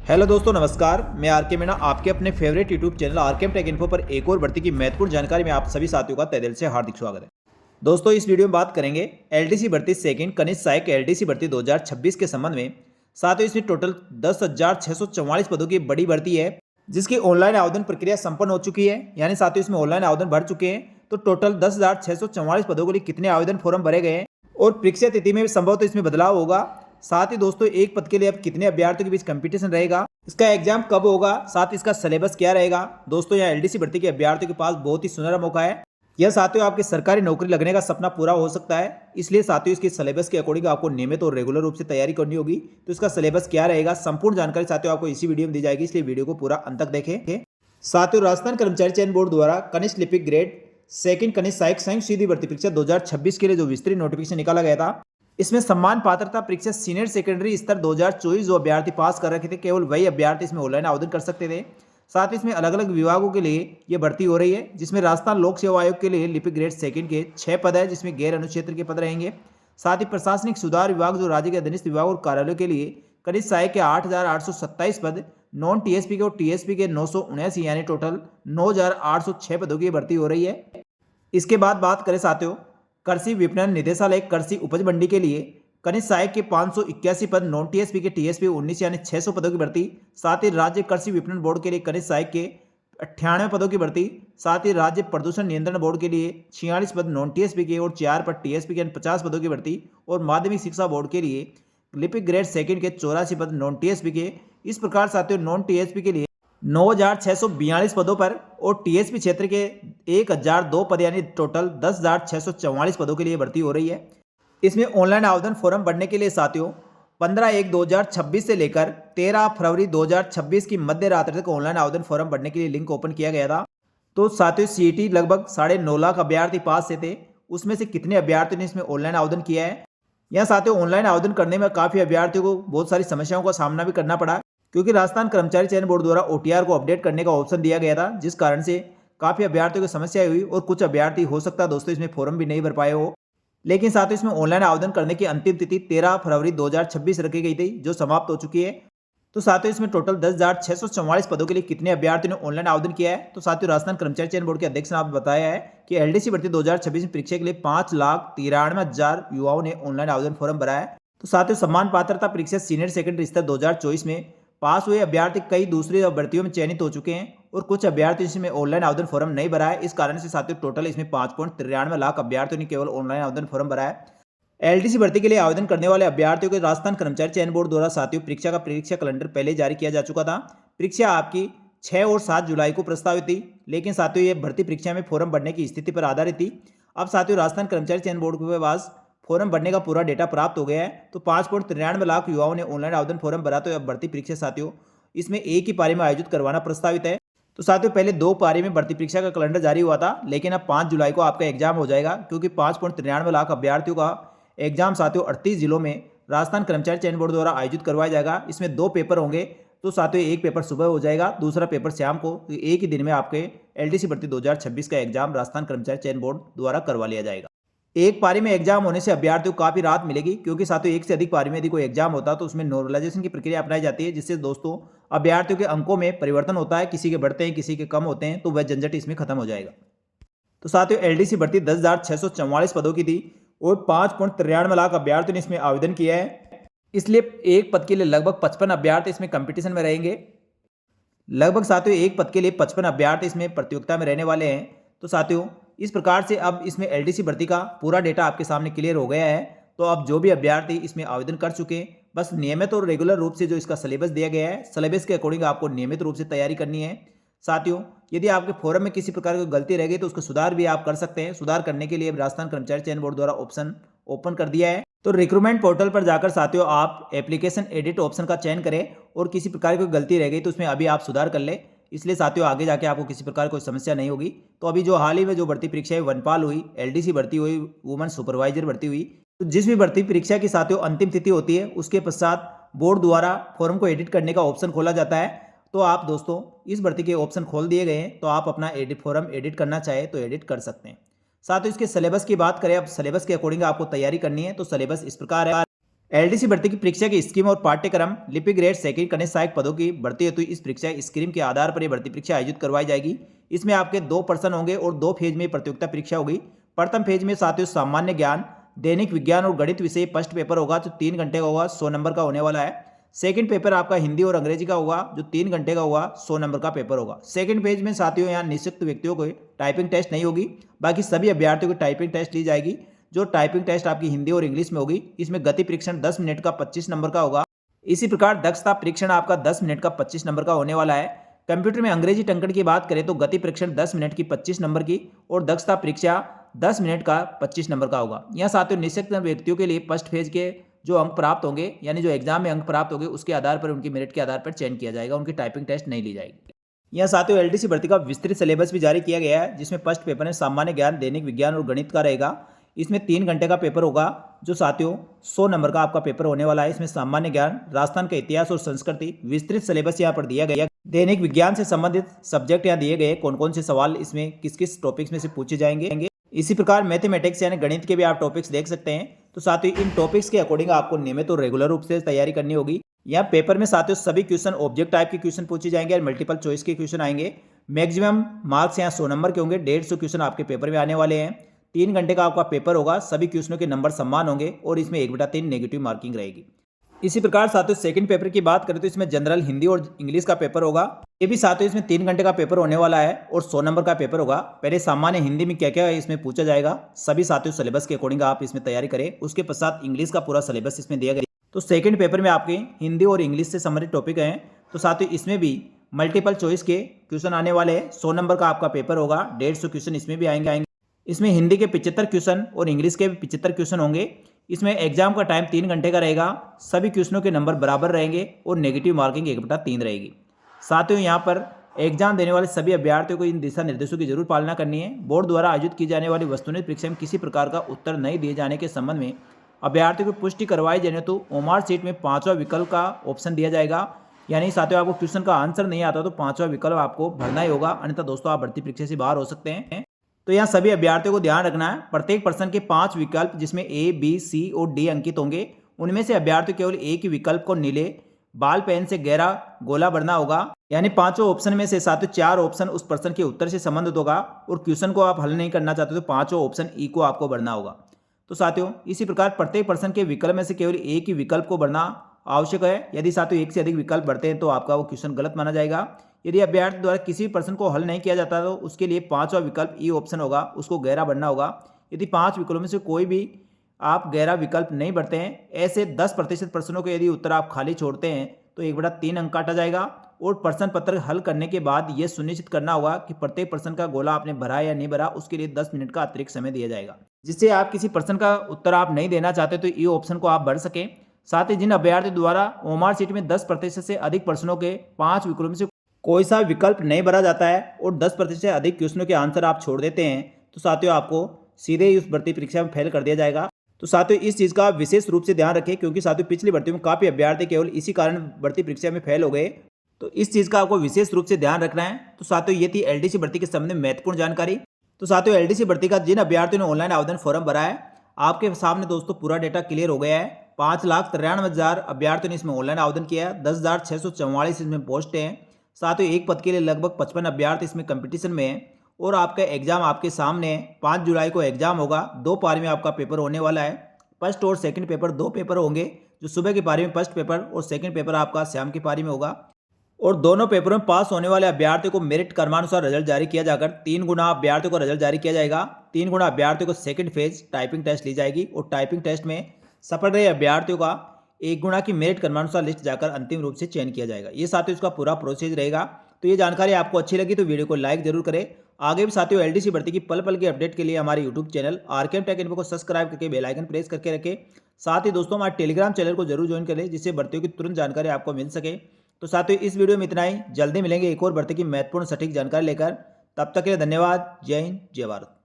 Hello दोस्तों, नमस्कार। मैं आरके मीणा आपके अपने favourite YouTube channel RKM take info पर एक और भर्ती की महत्वपूर्ण जानकारी में आप सभी साथियों का तहे दिल से हार्दिक स्वागत है। दोस्तों, इस वीडियो में बात करेंगे एलडीसी भर्ती सेकंड कनिष्ठ सहायक एलडीसी भर्ती 2026 के संबंध में। साथियों, इसमें टोटल 10,644 पदों की बड़ी भर्ती है, जिसकी ऑनलाइन आवेदन प्रक्रिया संपन्न हो चुकी है। यानी साथियों, इसमें ऑनलाइन आवेदन भर चुके हैं। तो टोटल 10,644 पदों के लिए कितने आवेदन फॉर्म भरे गए हैं और परीक्षा तिथि में संभवतः इसमें बदलाव होगा। साथ ही दोस्तों, एक पद के लिए अब कितने अभ्यर्थियों के बीच कंपटीशन रहेगा, इसका एग्जाम कब होगा, साथ इसका सिलेबस क्या रहेगा। दोस्तों, यहाँ एलडीसी भर्ती के अभ्यर्थियों के पास बहुत ही सुनहरा मौका है। यह साथियों आपकी सरकारी नौकरी लगने का सपना पूरा हो सकता है। इसलिए साथियों, इसके सिलेबस के अकॉर्डिंग आपको नियमित और रेगुलर रूप से तैयारी करनी होगी। तो इसका सिलेबस क्या रहेगा, संपूर्ण जानकारी साथियों आपको इसी वीडियो में दी जाएगी, इसलिए वीडियो को पूरा अंत तक देखें। साथियों, राजस्थान कर्मचारी चयन बोर्ड द्वारा कनिष्ठ लिपिक ग्रेड सेकंड कनिष्ठ सहायक संयुक्त सीधी भर्ती परीक्षा 2026 के लिए जो विस्तृत नोटिफिकेशन निकाला गया था, इसमें सम्मान पात्रता परीक्षा सीनियर सेकेंडरी स्तर 2024 जो अभ्यर्थी पास कर रखे थे, केवल वही अभ्यर्थी इसमें ऑनलाइन आवेदन कर सकते थे। साथ ही इसमें अलग अलग विभागों के लिए ये भर्ती हो रही है, जिसमें राजस्थान लोक सेवा आयोग के लिए लिपिक ग्रेड सेकंड के 6 पद है, जिसमें गैर अनुक्षेत्र के पद रहेंगे। साथ ही प्रशासनिक सुधार विभाग जो राज्य के अधीनस्थ विभाग और कार्यालयों के लिए कनिष्ठ सहायक के 8,827 पद, नॉन टीएसपी के और टीएसपी के 979, यानी टोटल 9,806 पदों की भर्ती हो रही है। इसके बाद बात करें साथियों, कृषि विपणन निदेशालय कृषि उपज मंडी के लिए कनिष्ठ सहायक के 581 पद, नॉन टीएसपी के टीएसपी 19, यानी 600 पदों की भर्ती। साथ ही राज्य कृषि विपणन बोर्ड के लिए कनिष्ठ सहायक के 98 पदों की भर्ती। साथ ही राज्य प्रदूषण नियंत्रण बोर्ड के लिए 46 पद नॉन टीएसपी के और 4 पद टीएसपी के, यानी 50 पदों की भर्ती। और माध्यमिक शिक्षा बोर्ड के लिए लिपिक ग्रेड सेकंड के 84 पद नॉन टीएसपी के। इस प्रकार साथियों, नॉन टीएसपी के लिए 9,642 पदों पर और टीएसपी क्षेत्र के 1,002 पद, यानी टोटल 10,644 पदों के लिए भर्ती हो रही है। इसमें ऑनलाइन आवेदन फॉर्म भरने के लिए साथियों 15/1/2026 से लेकर 13 फरवरी 2026 की मध्य रात्रि तक ऑनलाइन आवेदन फॉर्म भरने के लिए लिंक ओपन किया गया था। तो साथियों, सीईटी लगभग 9.5 लाख अभ्यर्थी पास से थे, उसमें से कितने अभ्यर्थियों ने इसमें ऑनलाइन आवेदन किया है। यहाँ साथियों, ऑनलाइन आवेदन करने में काफ़ी अभ्यर्थियों को बहुत सारी समस्याओं का सामना भी करना पड़ा, क्योंकि राजस्थान कर्मचारी चयन बोर्ड द्वारा ओटीआर को अपडेट करने का ऑप्शन दिया गया था, जिस कारण से काफ़ी अभ्यर्थियों को समस्या हुई और कुछ अभ्यर्थी हो सकता है दोस्तों इसमें फॉर्म भी नहीं भर पाए हो। लेकिन साथ ही इसमें ऑनलाइन आवेदन करने की अंतिम तिथि 13 फरवरी 2026 रखी गई थी, जो समाप्त हो चुकी है। तो साथियों, इसमें टोटल 10,644 पदों के लिए कितने अभ्यर्थियों ने ऑनलाइन आवेदन किया है। तो साथियों, राजस्थान कर्मचारी चयन बोर्ड के अध्यक्ष ने आपको बताया है कि एलडीसी भर्ती 2026 में परीक्षा के लिए 5,93,000 युवाओं ने ऑनलाइन आवेदन फॉर्म भरा है। तो साथियों, सम्मान पात्रता परीक्षा सीनियर सेकेंडरी स्तर 2024 में पास हुए अभ्यर्थी कई दूसरी भर्तियों में चयनित हो चुके हैं और कुछ अभ्यर्थी इसमें ऑनलाइन आवेदन फॉर्म नहीं भरा है। इस कारण से साथियों, टोटल इसमें 5.93 लाख अभ्यर्थियों ने केवल ऑनलाइन आवेदन फॉर्म भरा है। एलडीसी भर्ती के लिए आवेदन करने वाले अभ्यर्थियों के राजस्थान कर्मचारी चयन बोर्ड द्वारा साथियों परीक्षा का परीक्षा कैलेंडर पहले जारी किया जा चुका था। परीक्षा आपकी 6 और 7 जुलाई को प्रस्तावित थी, लेकिन साथियों ये भर्ती परीक्षा में फॉर्म भरने की स्थिति पर आधारित थी। अब साथियों, राजस्थान कर्मचारी चयन बोर्ड के पास फॉर्म भरने का पूरा डेटा प्राप्त हो गया है। तो 5.93 लाख युवाओं ने ऑनलाइन आवेदन फॉर्म भरा। तो अब भर्ती परीक्षा साथियों इसमें एक ही पारी में आयोजित करवाना प्रस्तावित है। तो साथियों, पहले 2 पारी में भर्ती परीक्षा का कैलेंडर जारी हुआ था, लेकिन अब 5 जुलाई को आपका एग्जाम हो जाएगा, क्योंकि 5.93 लाख अभ्यर्थियों का एग्जाम साथियों 38 जिलों में राजस्थान कर्मचारी चयन बोर्ड द्वारा आयोजित करवाया जाएगा। इसमें 2 पेपर होंगे। तो साथियों, एक पेपर सुबह हो जाएगा, दूसरा पेपर शाम को। तो एक ही दिन में आपके एलडीसी भर्ती 2026 का एग्जाम राजस्थान कर्मचारी चयन बोर्ड द्वारा करवा लिया जाएगा। एक पारी में एग्जाम होने से अभ्यर्थियों को काफ़ी राहत मिलेगी, क्योंकि साथियों एक से अधिक पारी में यदि कोई एग्जाम होता है तो उसमें नॉर्मलाइजेशन की प्रक्रिया अपनाई जाती है, जिससे दोस्तों अभ्यर्थियों के अंकों में परिवर्तन होता है, किसी के बढ़ते हैं किसी के कम होते हैं, तो वह झंझट इसमें खत्म हो जाएगा। तो साथियों, एलडीसी भर्ती 10,644 पदों की थी और 5.93 लाख अभ्यर्थियों ने इसमें आवेदन किया है। इसलिए एक पद के लिए लगभग 55 अभ्यर्थी इसमें कंपटीशन में रहेंगे। लगभग साथियों एक पद के लिए 55 अभ्यर्थी इसमें प्रतियोगिता में रहने वाले हैं। तो साथियों, इस प्रकार से अब इसमें एलडीसी भर्ती का पूरा डेटा आपके सामने क्लियर हो गया है। तो अब जो भी अभ्यर्थी इसमें आवेदन कर चुके हैं, बस नियमित और रेगुलर रूप से जो इसका सिलेबस दिया गया है, सिलेबस के अकॉर्डिंग आपको नियमित रूप से तैयारी करनी है। साथियों, यदि आपके फॉर्म में किसी प्रकार की गलती रह गई तो उसका सुधार भी आप कर सकते हैं। सुधार करने के लिए राजस्थान कर्मचारी चयन बोर्ड द्वारा ऑप्शन ओपन कर दिया है। तो रिक्रूटमेंट पोर्टल पर जाकर साथियों आप एप्लीकेशन एडिट ऑप्शन का चयन करें और किसी प्रकार की गलती रह गई तो उसमें अभी आप सुधार कर ले। इसलिए साथियों आगे जाके आपको किसी प्रकार कोई समस्या नहीं होगी। तो अभी जो हाल ही में जो भर्ती परीक्षा वनपाल हुई, एलडीसी भर्ती हुई, वुमेन सुपरवाइजर भर्ती हुई, तो जिस भी भर्ती परीक्षा की साथियों अंतिम तिथि होती है उसके पश्चात बोर्ड द्वारा फॉर्म को एडिट करने का ऑप्शन खोला जाता है। तो आप दोस्तों इस भर्ती के ऑप्शन खोल दिए गए हैं, तो आप अपना फॉर्म एडिट करना चाहे तो एडिट कर सकते हैं। साथ ही इसके सिलेबस की बात करें, अब सिलेबस के अकॉर्डिंग आपको तैयारी करनी है। तो सिलेबस इस प्रकार है। एलडीसी भर्ती की परीक्षा की स्कीम और पाठ्यक्रम लिपिक ग्रेड सेकंड कनिष्ठ सहायक पदों की भर्ती हेतु इस परीक्षा स्कीम के आधार पर यह भर्ती परीक्षा आयोजित करवाई जाएगी। इसमें आपके 2 पर्सन होंगे और 2 फेज में प्रतियोगिता परीक्षा होगी। प्रथम फेज में साथियों सामान्य ज्ञान, दैनिक विज्ञान और गणित विषय फर्स्ट पेपर होगा जो 3 घंटे का होगा, 100 नंबर का होने वाला है। सेकंड पेपर आपका हिंदी और अंग्रेजी का होगा जो 3 घंटे का होगा, 100 नंबर का पेपर होगा। सेकंड फेज में साथियों यहाँ निःशक्त व्यक्तियों को टाइपिंग टेस्ट नहीं होगी, बाकी सभी अभ्यर्थियों को टाइपिंग टेस्ट ली जाएगी। जो टाइपिंग टेस्ट आपकी हिंदी और इंग्लिश में होगी। इसमें गति परीक्षण 10 मिनट का 25 नंबर का होगा। इसी प्रकार दक्षता परीक्षण आपका 10 मिनट का 25 नंबर का होने वाला है। कंप्यूटर में अंग्रेजी टंकण की बात करें तो गति परीक्षण 10 मिनट की 25 नंबर की और दक्षता परीक्षा 10 मिनट का 25 नंबर का होगा। यहाँ साथियों निःशक्त व्यक्तियों के लिए फर्स्ट फेज के जो अंक प्राप्त होंगे यानी जो एग्जाम में अंक प्राप्त होंगे उसके आधार पर उनकी मेरिट के आधार पर चयन किया जाएगा, उनकी टाइपिंग टेस्ट नहीं ली जाएगी। यहाँ साथियों एलडीसी भर्ती का विस्तृत सिलेबस भी जारी किया गया है जिसमें फर्स्ट पेपर में सामान्य ज्ञान, दैनिक विज्ञान और गणित का रहेगा। इसमें 3 घंटे का पेपर होगा जो साथियों 100 नंबर का आपका पेपर होने वाला है। इसमें सामान्य ज्ञान, राजस्थान का इतिहास और संस्कृति, विस्तृत सिलेबस यहाँ पर दिया गया। दैनिक विज्ञान से संबंधित सब्जेक्ट यहाँ दिए गए, कौन कौन से सवाल इसमें किस किस टॉपिक्स में से पूछे जाएंगे। इसी प्रकार मैथमेटिक्स यानी गणित के भी आप टॉपिक्स देख सकते हैं। तो साथियों इन टॉपिक्स के अकॉर्डिंग आपको नियमित और रेगुलर रूप से तैयारी करनी होगी। यहाँ पेपर में साथियों सभी क्वेश्चन ऑब्जेक्ट टाइप के क्वेश्चन पूछे जाएंगे और मल्टीपल चॉइस के क्वेश्चन आएंगे। मैक्सिमम मार्क्स यहाँ 100 नंबर के होंगे, 150 क्वेश्चन आपके पेपर में आने वाले हैं। 3 घंटे का आपका पेपर होगा, सभी क्वेश्चनों के नंबर समान होंगे और इसमें 1/3 नेगेटिव मार्किंग रहेगी। इसी प्रकार साथियों सेकंड पेपर की बात करें तो इसमें जनरल हिंदी और इंग्लिश का पेपर होगा। ये भी साथियों इसमें 3 घंटे का पेपर होने वाला है और 100 नंबर का पेपर होगा। पहले सामान्य हिंदी में क्या क्या इसमें पूछा जाएगा, सभी साथियों सिलेबस के अकॉर्डिंग आप इसमें तैयारी करें। उसके पश्चात इंग्लिश का पूरा सिलेबस इसमें दिया गया। तो सेकंड पेपर में आपके हिंदी और इंग्लिश से संबंधित टॉपिक हैं। तो साथियों इसमें भी मल्टीपल चॉइस के क्वेश्चन आने वाले हैं। 100 नंबर का आपका पेपर होगा, 150 क्वेश्चन इसमें भी आएंगे। इसमें हिंदी के 75 क्वेश्चन और इंग्लिश के भी 75 क्वेश्चन होंगे। इसमें एग्जाम का टाइम 3 घंटे का रहेगा, सभी क्वेश्चनों के नंबर बराबर रहेंगे और नेगेटिव मार्किंग 1/3 रहेगी। साथियों यहाँ पर एग्जाम देने वाले सभी अभ्यर्थियों को इन दिशा निर्देशों की जरूर पालना करनी है। बोर्ड द्वारा आयोजित की जाने वाली वस्तुनिष्ठ परीक्षा में किसी प्रकार का उत्तर नहीं दिए जाने के संबंध में अभ्यर्थियों को पुष्टि करवाई जाने तो ओमार सीट में 5वां विकल्प का ऑप्शन दिया जाएगा। यानी साथियों आपको क्वेश्चन का आंसर नहीं आता तो 5वां विकल्प आपको भरना ही होगा, अन्यथा दोस्तों आप भर्ती परीक्षा से बाहर हो सकते हैं। तो यहाँ सभी अभ्यर्थियों को ध्यान रखना है, प्रत्येक प्रश्न के 5 विकल्प जिसमें ए, बी, सी और डी अंकित होंगे। उनमें से अभ्यर्थी केवल एक ही विकल्प को नीले बाल पेन से गहरा गोला भरना होगा। यानी 5 ऑप्शन में से साथियों 4 ऑप्शन उस प्रश्न के उत्तर से संबंधित होगा और क्वेश्चन को आप हल नहीं करना चाहते तो 5 ऑप्शन ई को आपको भरना होगा। तो साथियों इसी प्रकार प्रत्येक प्रश्न के विकल्प में से केवल एक ही विकल्प को भरना आवश्यक है। यदि साथियों एक से अधिक विकल्प भरते हैं तो आपका वो क्वेश्चन गलत माना जाएगा। यदि अभ्यर्थी द्वारा किसी भी प्रश्न को हल नहीं किया जाता तो उसके लिए 5वां विकल्प ई ऑप्शन होगा, उसको गहरा भरना होगा। यदि 5 विकल्पों में से कोई भी आप गहरा विकल्प नहीं भरते हैं, ऐसे 10% प्रश्नों के यदि उत्तर आप खाली छोड़ते हैं तो 1/3 अंक काटा जाएगा। और प्रश्न पत्र हल करने के बाद यह सुनिश्चित करना होगा कि प्रत्येक प्रश्न का गोला आपने भरा या नहीं भरा, उसके लिए 10 मिनट का अतिरिक्त समय दिया जाएगा। जिससे आप किसी प्रश्न का उत्तर आप नहीं देना चाहते तो ई ऑप्शन को आप भर सकें। साथ ही जिन अभ्यर्थी द्वारा ओमार सीट में 10% से अधिक प्रश्नों के 5 विकल्पों में से कोई सा विकल्प नहीं भरा जाता है और 10% से अधिक क्वेश्चनों के आंसर आप छोड़ देते हैं तो साथियों आपको सीधे ही उस भर्ती परीक्षा में फेल कर दिया जाएगा। तो साथियों इस चीज़ का विशेष रूप से ध्यान रखें क्योंकि साथियों पिछली भर्ती में काफ़ी अभ्यर्थी केवल इसी कारण भर्ती परीक्षा में फेल हो गए। तो इस चीज़ का आपको विशेष रूप से ध्यान रखना है। तो साथियों ये थी एलडीसी भर्ती के संबंध में महत्वपूर्ण जानकारी। तो साथियों एलडीसी भर्ती का जिन अभ्यर्थियों ने ऑनलाइन आवेदन फॉर्म भरा है आपके सामने दोस्तों पूरा डेटा क्लियर हो गया है। 5,93,000 अभ्यर्थियों ने इसमें ऑनलाइन आवेदन किया है। 10,644 इसमें पोस्ट हैं। साथ ही एक पद के लिए लगभग 55 अभ्यर्थी इसमें कंपटीशन में है और आपका एग्जाम आपके सामने है। 5 जुलाई को एग्जाम होगा। 2 पारी में आपका पेपर होने वाला है। फर्स्ट और सेकंड पेपर 2 पेपर होंगे, जो सुबह की पारी में फर्स्ट पेपर और सेकंड पेपर आपका शाम की पारी में होगा। और दोनों पेपरों में पास होने वाले अभ्यर्थियों को मेरिट क्रमानुसार रिजल्ट जारी किया जाकर 3 गुना अभ्यर्थियों को रिजल्ट जारी किया जाएगा। 3 गुना अभ्यर्थियों को सेकंड फेज टाइपिंग टेस्ट ली जाएगी और टाइपिंग टेस्ट में सफल रहे अभ्यर्थियों का 1 गुना की मेरिट क्रमानुसार लिस्ट जाकर अंतिम रूप से चयन किया जाएगा। ये साथियों इसका पूरा प्रोसेस रहेगा। तो ये जानकारी आपको अच्छी लगी तो वीडियो को लाइक जरूर करें। आगे भी साथियों एलडीसी भर्ती की पल पल की अपडेट के लिए हमारे YouTube channel RKM take info को सब्सक्राइब करके बेल आइकन प्रेस करके रखें। साथ ही दोस्तों हमारे टेलीग्राम चैनल को जरूर ज्वाइन करें जिससे भर्तियों की तुरंत जानकारी आपको मिल सके। तो साथियों इस वीडियो में इतना ही, जल्दी मिलेंगे एक और भर्ती की महत्वपूर्ण सटीक जानकारी लेकर। तब तक के लिए धन्यवाद। जय हिंद, जय भारत।